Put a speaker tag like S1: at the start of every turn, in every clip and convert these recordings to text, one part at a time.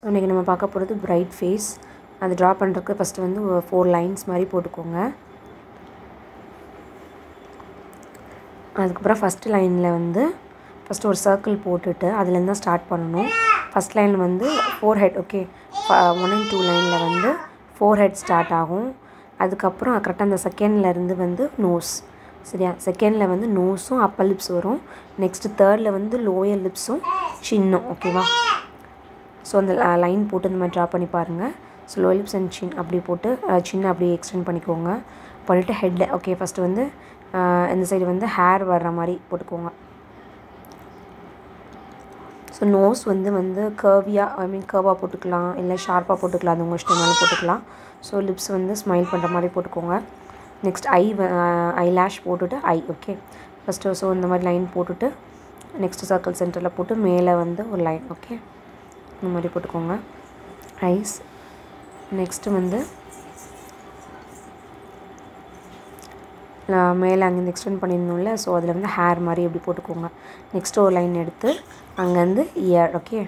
S1: இன்றைக்கி நம்ம பார்க்க போகிறது பிரைட் ஃபேஸ். அது ட்ரா பண்ணுறதுக்கு ஃபஸ்ட்டு வந்து 4 லைன்ஸ் மாதிரி போட்டுக்கோங்க. அதுக்கப்புறம் ஃபஸ்ட்டு லைனில் வந்து ஃபஸ்ட்டு ஒரு சர்க்கிள் போட்டுட்டு அதுலேருந்து தான் ஸ்டார்ட் பண்ணணும். ஃபஸ்ட் லைனில் வந்து ஃபோர்ஹெட், ஓகே, 1 and 2 லைனில் வந்து ஃபோர்ஹெட் ஸ்டார்ட் ஆகும். அதுக்கப்புறம் கரெக்டாக அந்த செகண்ட்லேருந்து வந்து நோஸ், சரியா? செகண்டில் வந்து நோஸும் அப்பர் லிப்ஸ் வரும். நெக்ஸ்ட்டு தேர்டில் வந்து லோயர் லிப்ஸும் சின்னும், ஓகேவா? ஸோ அந்த லைன் போட்டு இந்த மாதிரி ட்ரா பண்ணி பாருங்கள். ஸோ லோயர் லிப்ஸ் அண்ட் சின் அப்படி போட்டு சின்ன அப்படியே எக்ஸ்டெண்ட் பண்ணிக்கோங்க. பண்ணிவிட்டு ஹெட்டில், ஓகே, ஃபஸ்ட்டு வந்து இந்த சைடு வந்து ஹேர் வர்ற மாதிரி போட்டுக்கோங்க. ஸோ நோஸ் வந்து கர்வியாக, கர்வாக போட்டுக்கலாம், இல்லை ஷார்ப்பாக போட்டுக்கலாம், அது உங்கள் இஷ்டமாலும் போட்டுக்கலாம். ஸோ லிப்ஸ் வந்து ஸ்மைல் பண்ணுற மாதிரி போட்டுக்கோங்க. நெக்ஸ்ட் ஐ லேஷ் போட்டுட்டு ஓகே, ஃபஸ்ட்டு ஸோ இந்த மாதிரி லைன் போட்டுட்டு நெக்ஸ்ட்டு சர்க்கிள் சென்டரில் போட்டு மேலே வந்து ஒரு லைன், ஓகே, இந்த மாதிரி போட்டுக்கோங்க. ஐஸ். நெக்ஸ்ட்டு வந்து மேலே அங்கேருந்து எக்ஸ்டெண்ட் பண்ணியிருந்தோம்ல, ஸோ அதில் வந்து ஹேர் மாதிரி எப்படி போட்டுக்கோங்க. நெக்ஸ்ட்டு ஒரு லைன் எடுத்து அங்கேருந்து இயர், ஓகே,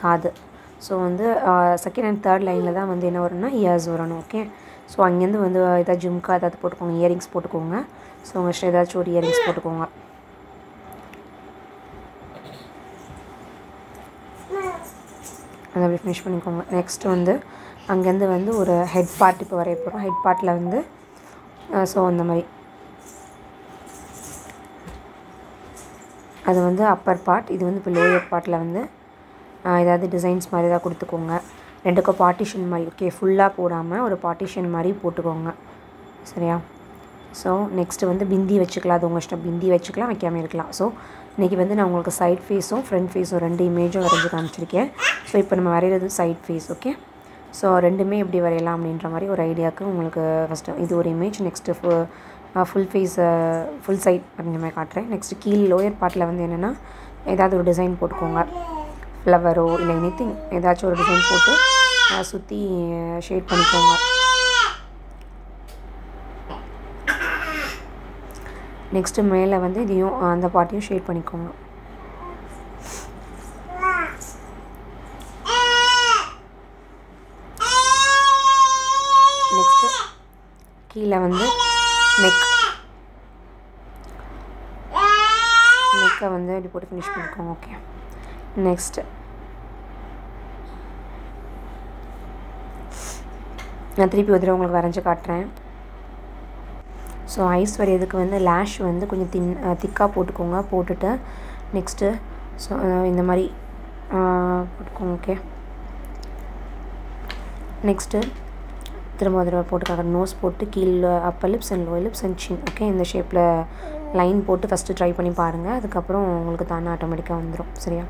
S1: காது. ஸோ வந்து செகண்ட் அண்ட் தேர்ட் லைனில் தான் வந்து என்ன வரும்னா இயர்ஸ் வரணும், ஓகே. ஸோ அங்கேருந்து வந்து ஏதாவது ஜும்கா ஏதாவது போட்டுக்கோங்க, இயரிங்ஸ் போட்டுக்கோங்க. ஸோ உங்கள் இஷ்டம் ஏதாச்சும் ஒரு இயரிங்ஸ் போட்டுக்கோங்க. அதை அப்படி ஃபினிஷ் பண்ணிக்கோங்க. நெக்ஸ்ட்டு வந்து அங்கேருந்து வந்து ஒரு ஹெட் பார்ட் இப்போ வரைய போகிறோம். ஹெட் பார்ட்டில் வந்து ஸோ அந்த மாதிரி அது வந்து அப்பர் பார்ட், இது வந்து இப்போ லோயர் பார்ட்டில் வந்து ஏதாவது டிசைன்ஸ் மாதிரி தான் கொடுத்துக்கோங்க. ரெண்டுக்கும் பார்ட்டிஷன் மாதிரி, ஓகே, ஃபுல்லாக போடாமல் ஒரு பார்ட்டிஷன் மாதிரி போட்டுக்கோங்க, சரியா? ஸோ நெக்ஸ்ட்டு வந்து பிந்தி வச்சுக்கலாம், அது உங்கள் இஷ்டம், பிந்தி வச்சுக்கலாம், வைக்காமல் இருக்கலாம். ஸோ இன்றைக்கி வந்து நான் உங்களுக்கு சைட் ஃபேஸும் ஃப்ரண்ட் ஃபேஸும் 2 இமேஜும் வரைஞ்சி காமிச்சிருக்கேன். ஸோ இப்போ நம்ம வரைகிறது சைட் ஃபேஸ், ஓகே. ஸோ ரெண்டுமே எப்படி வரையலாம் அப்படின்ற மாதிரி ஒரு ஐடியாவுக்கு உங்களுக்கு ஃபஸ்ட்டு இது ஒரு image, next full face full side அப்படின்ற மாதிரி காட்டுறேன். நெக்ஸ்ட்டு கீழ் லோயர் பார்ட்டில் வந்து என்னென்னா ஏதாவது ஒரு டிசைன் போட்டுக்கோங்க, ஃப்ளவரோ இல்லை எனிதிங் ஏதாச்சும் ஒரு டிசைன் போட்டு சுற்றி ஷேட் பண்ணிக்கோங்க. நெக்ஸ்ட்டு மேலே வந்து இதையும் அந்த பார்ட்டையும் ஷேட் பண்ணிக்கோங்க. நெக்ஸ்ட்டு கீழே வந்து நெக்கை வந்து இப்படி போட்டு ஃபினிஷ் பண்ணிக்கோங்க, ஓகே. நெக்ஸ்ட்டு நான் திருப்பி ஒரு தடவை உங்களுக்கு வரைஞ்சி காட்டுறேன். ஸோ ஐஸ் வரையதுக்கு வந்து லேஷ் வந்து கொஞ்சம் திக்காக போட்டுக்கோங்க. போட்டுட்டு நெக்ஸ்ட்டு ஸோ இந்த மாதிரி போட்டுக்கோங்க, ஓகே. நெக்ஸ்ட்டு திரும்ப தடவை போட்டுக்காக நோஸ் போட்டு கீழே upper lips and lower lips and chin, okay. இந்த ஷேப்பில் லைன் போட்டு ஃபஸ்ட்டு ட்ரை பண்ணி பாருங்கள். அதுக்கப்புறம் உங்களுக்கு தானே ஆட்டோமேட்டிக்காக வந்துடும், சரியா?